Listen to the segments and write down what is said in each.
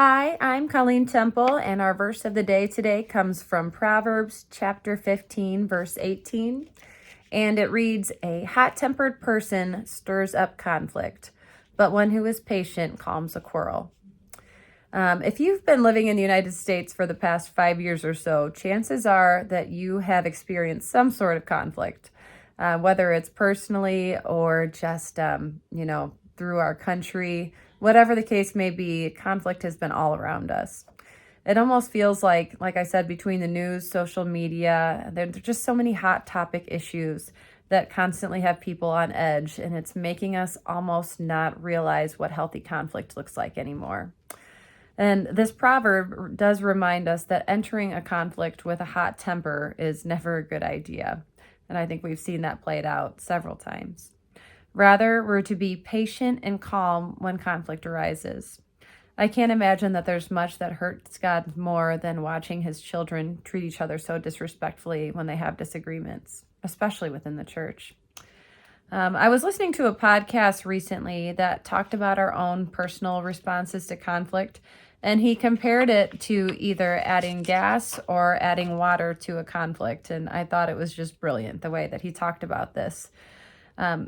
Hi, I'm Colleen Temple, and our verse of the day today comes from Proverbs chapter 15, verse 18, and it reads, "A hot-tempered person stirs up conflict, but one who is patient calms a quarrel." If you've been living in the United States for the past 5 years or so, chances are that you have experienced some sort of conflict, whether it's personally or just, through our country. Whatever the case may be, conflict has been all around us. It almost feels like I said, between the news, social media, there's just so many hot topic issues that constantly have people on edge, and it's making us almost not realize what healthy conflict looks like anymore. And this proverb does remind us that entering a conflict with a hot temper is never a good idea. And I think we've seen that played out several times. Rather, we're to be patient and calm when conflict arises. I can't imagine that there's much that hurts God more than watching his children treat each other so disrespectfully when they have disagreements, especially within the church. I was listening to a podcast recently that talked about our own personal responses to conflict, and he compared it to either adding gas or adding water to a conflict. And I thought it was just brilliant the way that he talked about this.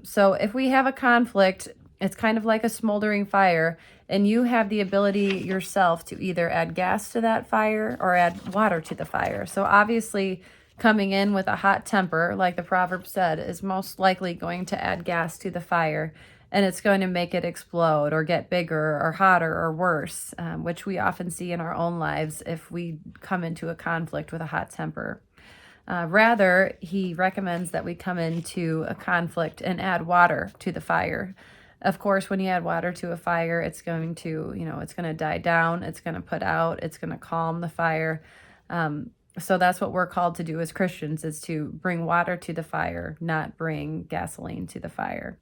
So if we have a conflict, it's kind of like a smoldering fire, and you have the ability yourself to either add gas to that fire or add water to the fire. So obviously, coming in with a hot temper, like the proverb said, is most likely going to add gas to the fire, and it's going to make it explode or get bigger or hotter or worse, which we often see in our own lives if we come into a conflict with a hot temper. Rather, he recommends that we come into a conflict and add water to the fire. Of course, when you add water to a fire, it's going to, it's going to die down, it's going to put out, it's going to calm the fire. So that's what we're called to do as Christians, is to bring water to the fire, not bring gasoline to the fire.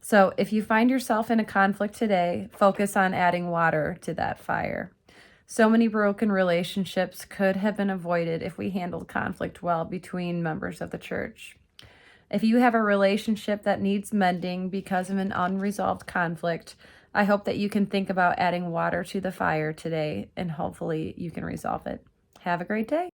So if you find yourself in a conflict today, focus on adding water to that fire. So many broken relationships could have been avoided if we handled conflict well between members of the church. If you have a relationship that needs mending because of an unresolved conflict, I hope that you can think about adding water to the fire today, and hopefully you can resolve it. Have a great day.